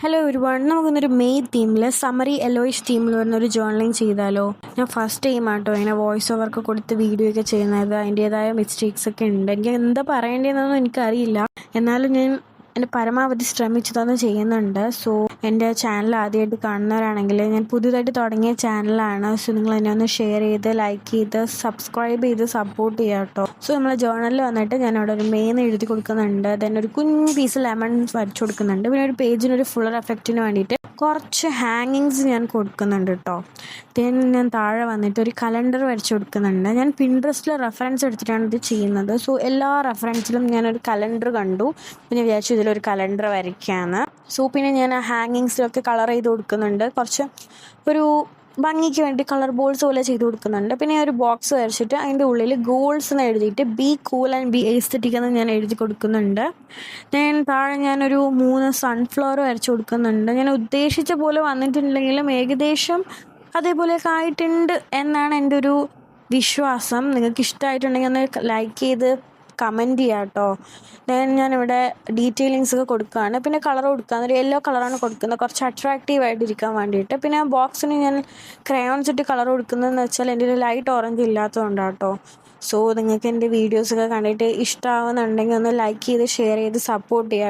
Hello ഒരുപാട് നമുക്കൊന്നൊരു May തീമിൽ summary yellowish തീമിൽ വരുന്നൊരു journalling ചെയ്താലോ. ഞാൻ ഫസ്റ്റ് ടൈം ആട്ടോ ഇങ്ങനെ വോയിസ് ഓവർക്ക് കൊടുത്ത് വീഡിയോ ഒക്കെ ചെയ്യുന്നത്. അതിൻ്റേതായ മിസ്റ്റേക്സ് ഒക്കെ ഉണ്ട്. എനിക്ക് എന്താ പറയേണ്ടതെന്നൊന്നും എനിക്കറിയില്ല. എന്നാലും ഞാൻ എൻ്റെ പരമാവധി ശ്രമിച്ചതൊന്ന് ചെയ്യുന്നുണ്ട്. സോ എൻ്റെ ചാനൽ ആദ്യമായിട്ട് കാണുന്നവരാണെങ്കിൽ ഞാൻ പുതിയതായിട്ട് തുടങ്ങിയ ചാനലാണ്. സോ നിങ്ങൾ എന്നെ ഒന്ന് ഷെയർ ചെയ്ത് ലൈക്ക് ചെയ്ത് സബ്സ്ക്രൈബ് ചെയ്ത് സപ്പോർട്ട് ചെയ്യാം കേട്ടോ. സോ നമ്മൾ ജേർണലിൽ വന്നിട്ട് ഞാൻ അവിടെ ഒരു മെയിന്ന് എഴുതി കൊടുക്കുന്നുണ്ട്. ദെൻ ഒരു കുഞ്ഞ് പീസ് ലെമൺ വരച്ചു കൊടുക്കുന്നുണ്ട്. പിന്നെ ഒരു പേജിനൊരു ഫുള്ളർ എഫക്റ്റിന് വേണ്ടിയിട്ട് കുറച്ച് ഹാങ്ങിങ്സ് ഞാൻ കൊടുക്കുന്നുണ്ട് കേട്ടോ. ദെൻ ഞാൻ താഴെ വന്നിട്ട് ഒരു കലണ്ടർ വരച്ചു കൊടുക്കുന്നുണ്ട്. ഞാൻ പിൻട്രസ്റ്റിൽ റെഫറൻസ് എടുത്തിട്ടാണ് ഇത് ചെയ്യുന്നത്. സോ എല്ലാ റെഫറൻസിലും ഞാനൊരു കലണ്ടർ കണ്ടു. പിന്നെ വിചാരിച്ചു ഇതിലൊരു കലണ്ടർ വരയ്ക്കാമെന്ന്. സോ പിന്നെ ഞാൻ ആ ഹാങ്ങിങ്സിലൊക്കെ കളർ ചെയ്ത് കൊടുക്കുന്നുണ്ട്. കുറച്ച് ഒരു ഭംഗിക്ക് വേണ്ടി കളർ ബോൾസ് പോലെ ചെയ്ത് കൊടുക്കുന്നുണ്ട്. പിന്നെ ഒരു ബോക്സ് വരച്ചിട്ട് അതിൻ്റെ ഉള്ളിൽ ഗോൾസ് എന്ന് എഴുതിയിട്ട് B cool and B aesthetic എന്ന് ഞാൻ എഴുതി കൊടുക്കുന്നുണ്ട്. ദെൻ താഴെ ഞാനൊരു 3 സൺഫ്ലവർ വരച്ച് കൊടുക്കുന്നുണ്ട്. ഞാൻ ഉദ്ദേശിച്ച പോലെ വന്നിട്ടുണ്ടെങ്കിലും ഏകദേശം അതേപോലെയൊക്കെ ആയിട്ടുണ്ട് എന്നാണ് എൻ്റെ ഒരു വിശ്വാസം. നിങ്ങൾക്ക് ഇഷ്ടമായിട്ടുണ്ടെങ്കിൽ ഒന്ന് ലൈക്ക് ചെയ്ത് കമൻറ്റ് ചെയ്യാം കേട്ടോ. ദെൻ ഞാനിവിടെ ഡീറ്റെയിലിങ്സ് ഒക്കെ കൊടുക്കുകയാണ്. പിന്നെ കളർ കൊടുക്കുകയാണ്. ഒരു യെല്ലോ കളറാണ് കൊടുക്കുന്നത്, കുറച്ച് അട്രാക്റ്റീവ് ആയിട്ടിരിക്കാൻ വേണ്ടിയിട്ട്. പിന്നെ ആ ബോക്സിന് ഞാൻ ക്രയോൺസ് ഇട്ട് കളർ കൊടുക്കുന്നതെന്ന് വെച്ചാൽ എൻ്റെ ഒരു ലൈറ്റ് ഓറഞ്ച് ഇല്ലാത്തതുകൊണ്ടാണ് കേട്ടോ. സോ നിങ്ങൾക്ക് എൻ്റെ വീഡിയോസൊക്കെ കണ്ടിട്ട് ഇഷ്ടമാവുന്നുണ്ടെങ്കിൽ ഒന്ന് ലൈക്ക് ചെയ്ത് ഷെയർ ചെയ്ത് സപ്പോർട്ട് ചെയ്യാം.